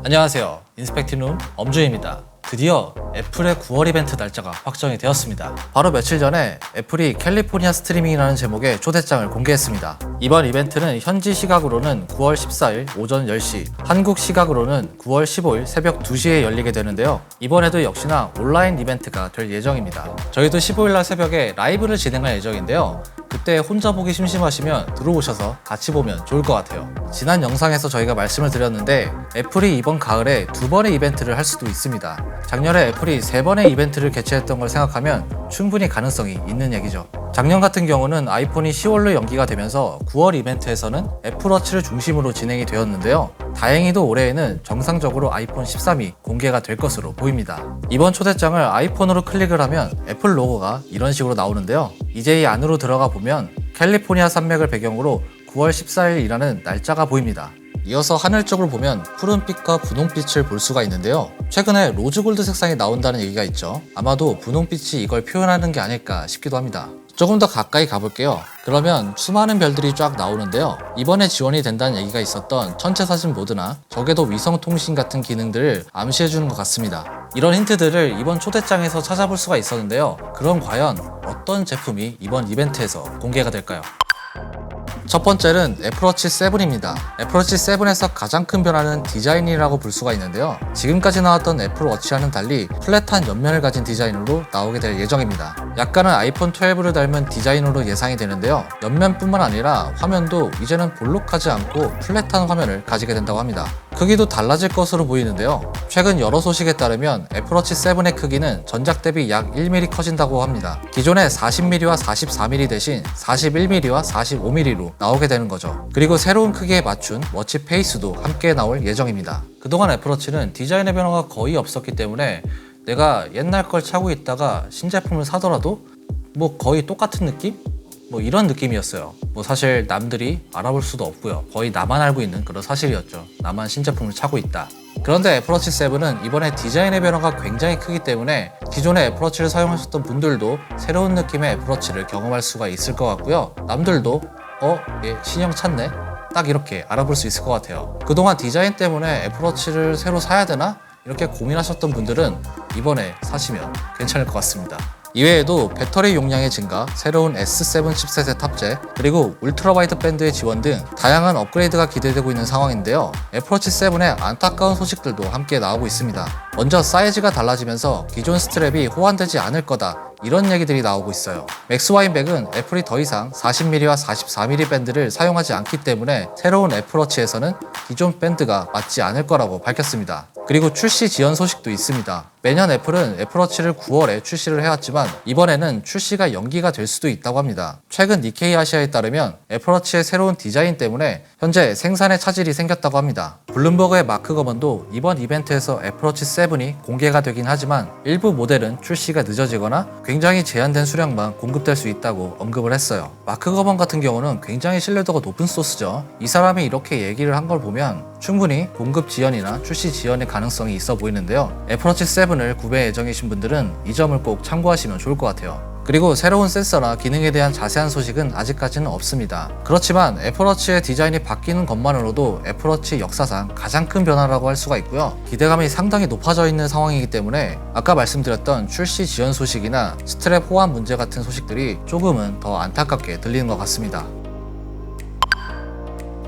안녕하세요. 인스펙팅룸 엄주입니다. 드디어 애플의 9월 이벤트 날짜가 확정이 되었습니다. 바로 며칠 전에 애플이 캘리포니아 스트리밍이라는 제목의 초대장을 공개했습니다. 이번 이벤트는 현지 시각으로는 9월 14일 오전 10시, 한국 시각으로는 9월 15일 새벽 2시에 열리게 되는데요. 이번에도 역시나 온라인 이벤트가 될 예정입니다. 저희도 15일날 새벽에 라이브를 진행할 예정인데요. 그때 혼자 보기 심심하시면 들어오셔서 같이 보면 좋을 것 같아요. 지난 영상에서 저희가 말씀을 드렸는데 애플이 이번 가을에 2번의 이벤트를 할 수도 있습니다. 작년에 애플이 3번의 이벤트를 개최했던 걸 생각하면 충분히 가능성이 있는 얘기죠. 작년 같은 경우는 아이폰이 10월로 연기가 되면서 9월 이벤트에서는 애플워치를 중심으로 진행이 되었는데요. 다행히도 올해에는 정상적으로 아이폰 13이 공개가 될 것으로 보입니다. 이번 초대장을 아이폰으로 클릭을 하면 애플 로고가 이런 식으로 나오는데요. 이제 이 안으로 들어가 보면 캘리포니아 산맥을 배경으로 9월 14일이라는 날짜가 보입니다. 이어서 하늘 쪽을 보면 푸른빛과 분홍빛을 볼 수가 있는데요. 최근에 로즈골드 색상이 나온다는 얘기가 있죠. 아마도 분홍빛이 이걸 표현하는 게 아닐까 싶기도 합니다. 조금 더 가까이 가볼게요. 그러면 수많은 별들이 쫙 나오는데요. 이번에 지원이 된다는 얘기가 있었던 천체사진 모드나 적외도 위성통신 같은 기능들을 암시해주는 것 같습니다. 이런 힌트들을 이번 초대장에서 찾아볼 수가 있었는데요. 그럼 과연 어떤 제품이 이번 이벤트에서 공개가 될까요? 첫 번째는 애플워치 7입니다. 애플워치 7에서 가장 큰 변화는 디자인이라고 볼 수가 있는데요. 지금까지 나왔던 애플워치와는 달리 플랫한 옆면을 가진 디자인으로 나오게 될 예정입니다. 약간은 아이폰 12를 닮은 디자인으로 예상이 되는데요. 옆면뿐만 아니라 화면도 이제는 볼록하지 않고 플랫한 화면을 가지게 된다고 합니다. 크기도 달라질 것으로 보이는데요. 최근 여러 소식에 따르면 애플워치 7의 크기는 전작 대비 약 1mm 커진다고 합니다. 기존의 40mm와 44mm 대신 41mm와 45mm로 나오게 되는 거죠. 그리고 새로운 크기에 맞춘 워치 페이스도 함께 나올 예정입니다. 그동안 애플워치는 디자인의 변화가 거의 없었기 때문에 내가 옛날 걸 차고 있다가 신제품을 사더라도 뭐 거의 똑같은 느낌? 뭐 이런 느낌이었어요. 뭐 사실 남들이 알아볼 수도 없고요. 거의 나만 알고 있는 그런 사실이었죠. 나만 신제품을 차고 있다. 그런데 애플워치 7은 이번에 디자인의 변화가 굉장히 크기 때문에 기존의 애플워치를 사용하셨던 분들도 새로운 느낌의 애플워치를 경험할 수가 있을 것 같고요. 남들도 얘 신형 찾네? 딱 이렇게 알아볼 수 있을 것 같아요. 그동안 디자인 때문에 애플워치를 새로 사야 되나? 이렇게 고민하셨던 분들은 이번에 사시면 괜찮을 것 같습니다. 이외에도 배터리 용량의 증가, 새로운 S7 칩셋의 탑재, 그리고 울트라 와이드 밴드의 지원 등 다양한 업그레이드가 기대되고 있는 상황인데요. 애플워치 7의 안타까운 소식들도 함께 나오고 있습니다. 먼저 사이즈가 달라지면서 기존 스트랩이 호환되지 않을 거다, 이런 얘기들이 나오고 있어요. 맥스와인백은 애플이 더 이상 40mm와 44mm 밴드를 사용하지 않기 때문에 새로운 애플워치에서는 기존 밴드가 맞지 않을 거라고 밝혔습니다. 그리고 출시 지연 소식도 있습니다. 매년 애플은 애플워치를 9월에 출시를 해왔지만 이번에는 출시가 연기가 될 수도 있다고 합니다. 최근 니케이 아시아에 따르면 애플워치의 새로운 디자인 때문에 현재 생산에 차질이 생겼다고 합니다. 블룸버그의 마크 거먼도 이번 이벤트에서 애플워치 7이 공개가 되긴 하지만 일부 모델은 출시가 늦어지거나 굉장히 제한된 수량만 공급될 수 있다고 언급을 했어요. 마크 거먼 같은 경우는 굉장히 신뢰도가 높은 소스죠. 이 사람이 이렇게 얘기를 한 걸 보면 충분히 공급 지연이나 출시 지연의 가능성이 있어 보이는데요. 애플워치 7을 구매 예정이신 분들은 이 점을 꼭 참고하시면 좋을 것 같아요. 그리고 새로운 센서나 기능에 대한 자세한 소식은 아직까지는 없습니다. 그렇지만 애플워치의 디자인이 바뀌는 것만으로도 애플워치 역사상 가장 큰 변화라고 할 수가 있고요. 기대감이 상당히 높아져 있는 상황이기 때문에 아까 말씀드렸던 출시 지연 소식이나 스트랩 호환 문제 같은 소식들이 조금은 더 안타깝게 들리는 것 같습니다.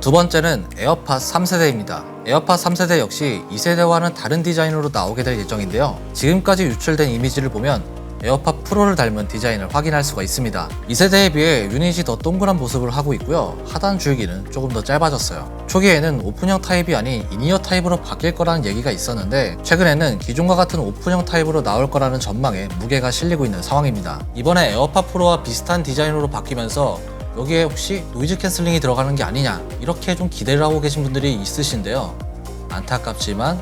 두 번째는 에어팟 3세대입니다. 에어팟 3세대 역시 2세대와는 다른 디자인으로 나오게 될 예정인데요. 지금까지 유출된 이미지를 보면 에어팟 프로를 닮은 디자인을 확인할 수가 있습니다. 2세대에 비해 유닛이 더 동그란 모습을 하고 있고요. 하단 줄기는 조금 더 짧아졌어요. 초기에는 오픈형 타입이 아닌 인이어 타입으로 바뀔 거라는 얘기가 있었는데 최근에는 기존과 같은 오픈형 타입으로 나올 거라는 전망에 무게가 실리고 있는 상황입니다. 이번에 에어팟 프로와 비슷한 디자인으로 바뀌면서 여기에 혹시 노이즈 캔슬링이 들어가는 게 아니냐, 이렇게 좀 기대를 하고 계신 분들이 있으신데요. 안타깝지만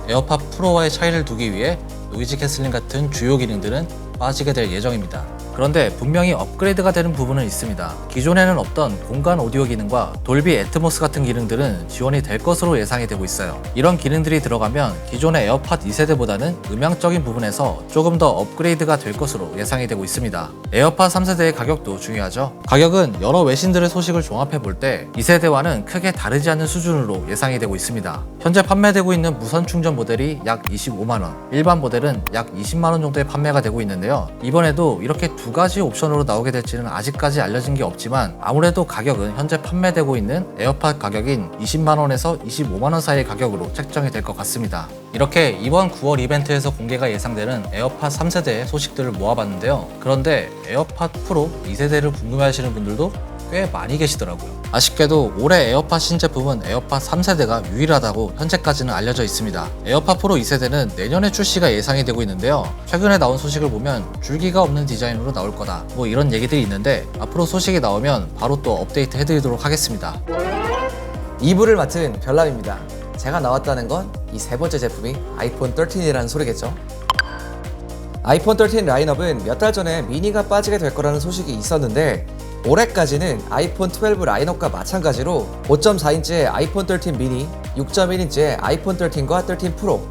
에어팟 프로와의 차이를 두기 위해 노이즈 캔슬링 같은 주요 기능들은 빠지게 될 예정입니다. 그런데 분명히 업그레이드가 되는 부분은 있습니다. 기존에는 없던 공간 오디오 기능과 돌비 애트모스 같은 기능들은 지원이 될 것으로 예상이 되고 있어요. 이런 기능들이 들어가면 기존의 에어팟 2세대보다는 음향적인 부분에서 조금 더 업그레이드가 될 것으로 예상이 되고 있습니다. 에어팟 3세대의 가격도 중요하죠. 가격은 여러 외신들의 소식을 종합해 볼 때 2세대와는 크게 다르지 않는 수준으로 예상이 되고 있습니다. 현재 판매되고 있는 무선 충전 모델이 약 25만원, 일반 모델은 약 20만원 정도에 판매가 되고 있는데요. 이번에도 이렇게 두 가지 옵션으로 나오게 될지는 아직까지 알려진 게 없지만 아무래도 가격은 현재 판매되고 있는 에어팟 가격인 20만원에서 25만원 사이의 가격으로 책정이 될 것 같습니다. 이렇게 이번 9월 이벤트에서 공개가 예상되는 에어팟 3세대의 소식들을 모아봤는데요. 그런데 에어팟 프로 2세대를 궁금해하시는 분들도 꽤 많이 계시더라고요. 아쉽게도 올해 에어팟 신제품은 에어팟 3세대가 유일하다고 현재까지는 알려져 있습니다. 에어팟 프로 2세대는 내년에 출시가 예상이 되고 있는데요. 최근에 나온 소식을 보면 줄기가 없는 디자인으로 나올 거다, 뭐 이런 얘기들이 있는데 앞으로 소식이 나오면 바로 또 업데이트 해드리도록 하겠습니다. 2부를 맡은 별남입니다. 제가 나왔다는 건 이 세 번째 제품이 아이폰 13이라는 소리겠죠. 아이폰 13 라인업은 몇 달 전에 미니가 빠지게 될 거라는 소식이 있었는데 올해까지는 아이폰 12 라인업과 마찬가지로 5.4인치의 아이폰 13 미니, 6.1인치의 아이폰 13과 13 프로,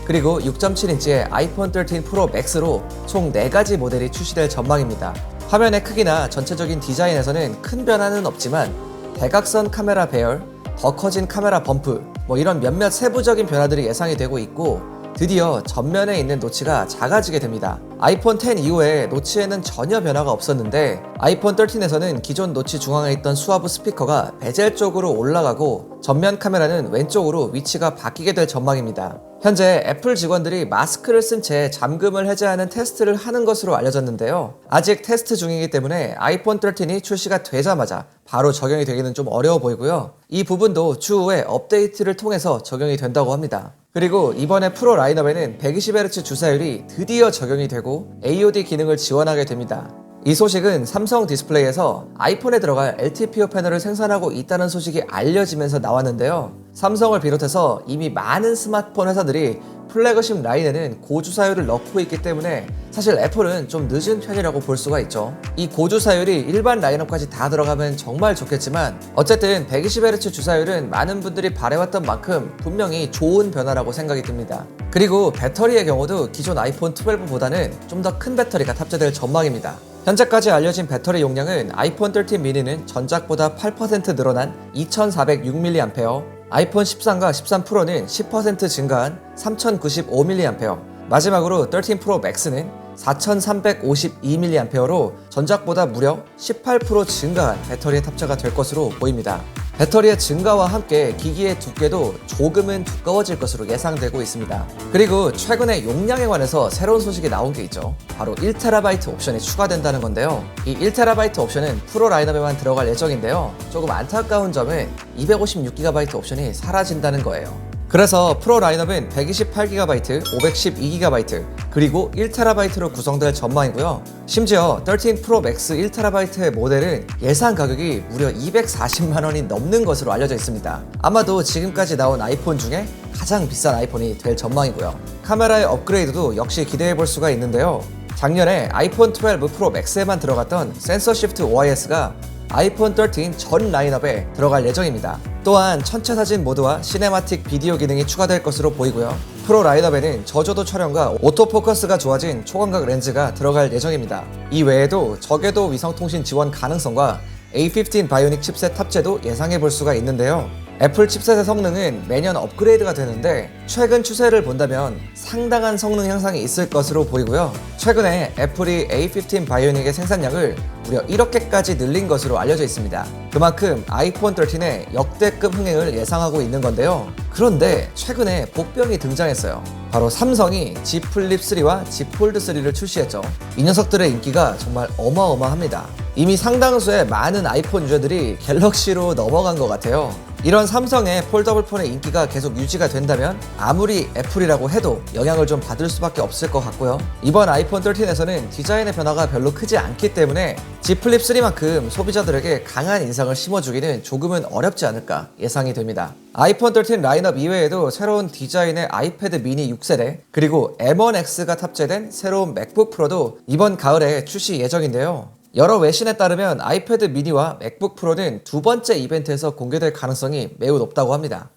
그리고 6.7인치의 아이폰 13 프로 맥스로 총 4가지 모델이 출시될 전망입니다. 화면의 크기나 전체적인 디자인에서는 큰 변화는 없지만 대각선 카메라 배열, 더 커진 카메라 범프, 뭐 이런 몇몇 세부적인 변화들이 예상이 되고 있고 드디어 전면에 있는 노치가 작아지게 됩니다. 아이폰 10 이후에 노치에는 전혀 변화가 없었는데 아이폰 13에서는 기존 노치 중앙에 있던 수화부 스피커가 베젤 쪽으로 올라가고 전면 카메라는 왼쪽으로 위치가 바뀌게 될 전망입니다. 현재 애플 직원들이 마스크를 쓴 채 잠금을 해제하는 테스트를 하는 것으로 알려졌는데요. 아직 테스트 중이기 때문에 아이폰 13이 출시가 되자마자 바로 적용이 되기는 좀 어려워 보이고요. 이 부분도 추후에 업데이트를 통해서 적용이 된다고 합니다. 그리고 이번에 프로 라인업에는 120Hz 주사율이 드디어 적용이 되고 AOD 기능을 지원하게 됩니다. 이 소식은 삼성 디스플레이에서 아이폰에 들어갈 LTPO 패널을 생산하고 있다는 소식이 알려지면서 나왔는데요. 삼성을 비롯해서 이미 많은 스마트폰 회사들이 플래그십 라인에는 고주사율을 넣고 있기 때문에 사실 애플은 좀 늦은 편이라고 볼 수가 있죠. 이 고주사율이 일반 라인업까지 다 들어가면 정말 좋겠지만 어쨌든 120Hz 주사율은 많은 분들이 바래왔던 만큼 분명히 좋은 변화라고 생각이 듭니다. 그리고 배터리의 경우도 기존 아이폰 12보다는 좀 더 큰 배터리가 탑재될 전망입니다. 현재까지 알려진 배터리 용량은 아이폰 13 미니는 전작보다 8% 늘어난 2406mAh, 아이폰 13과 13 프로는 10% 증가한 3095mAh, 마지막으로 13 프로 맥스는 4352mAh로 전작보다 무려 18% 증가한 배터리의 탑재가 될 것으로 보입니다. 배터리의 증가와 함께 기기의 두께도 조금은 두꺼워질 것으로 예상되고 있습니다. 그리고 최근에 용량에 관해서 새로운 소식이 나온 게 있죠. 바로 1TB 옵션이 추가된다는 건데요. 이 1TB 옵션은 프로 라인업에만 들어갈 예정인데요. 조금 안타까운 점은 256GB 옵션이 사라진다는 거예요. 그래서 프로 라인업은 128GB, 512GB, 그리고 1TB로 구성될 전망이고요. 심지어 13 프로 맥스 1TB의 모델은 예상 가격이 무려 240만원이 넘는 것으로 알려져 있습니다. 아마도 지금까지 나온 아이폰 중에 가장 비싼 아이폰이 될 전망이고요. 카메라의 업그레이드도 역시 기대해 볼 수가 있는데요. 작년에 아이폰 12 프로 맥스에만 들어갔던 센서 시프트 OIS가 아이폰 13 전 라인업에 들어갈 예정입니다. 또한 천체 사진 모드와 시네마틱 비디오 기능이 추가될 것으로 보이고요. 프로 라인업에는 저조도 촬영과 오토포커스가 좋아진 초광각 렌즈가 들어갈 예정입니다. 이 외에도 저궤도 위성통신 지원 가능성과 A15 바이오닉 칩셋 탑재도 예상해 볼 수가 있는데요. 애플 칩셋의 성능은 매년 업그레이드가 되는데 최근 추세를 본다면 상당한 성능 향상이 있을 것으로 보이고요. 최근에 애플이 A15 바이오닉의 생산량을 무려 1억 개까지 늘린 것으로 알려져 있습니다. 그만큼 아이폰 13의 역대급 흥행을 예상하고 있는 건데요. 그런데 최근에 복병이 등장했어요. 바로 삼성이 Z 플립 3와 Z 폴드 3를 출시했죠. 이 녀석들의 인기가 정말 어마어마합니다. 이미 상당수의 많은 아이폰 유저들이 갤럭시로 넘어간 것 같아요. 이런 삼성의 폴더블 폰의 인기가 계속 유지가 된다면 아무리 애플이라고 해도 영향을 좀 받을 수밖에 없을 것 같고요. 이번 아이폰 13에서는 디자인의 변화가 별로 크지 않기 때문에 Z 플립 3만큼 소비자들에게 강한 인상을 심어주기는 조금은 어렵지 않을까 예상이 됩니다. 아이폰 13 라인업 이외에도 새로운 디자인의 아이패드 미니 6세대 그리고 M1X가 탑재된 새로운 맥북 프로도 이번 가을에 출시 예정인데요. 여러 외신에 따르면 아이패드 미니와 맥북 프로는 두 번째 이벤트에서 공개될 가능성이 매우 높다고 합니다.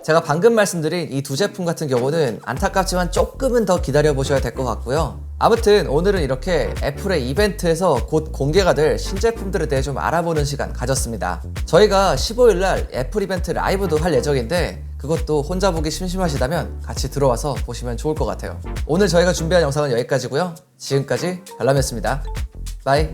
제가 방금 말씀드린 이 두 제품 같은 경우는 안타깝지만 조금은 더 기다려보셔야 될 것 같고요. 아무튼 오늘은 이렇게 애플의 이벤트에서 곧 공개가 될 신제품들에 대해 좀 알아보는 시간 가졌습니다. 저희가 15일날 애플 이벤트 라이브도 할 예정인데 그것도 혼자 보기 심심하시다면 같이 들어와서 보시면 좋을 것 같아요. 오늘 저희가 준비한 영상은 여기까지고요. 지금까지 별남이었습니다. 바이.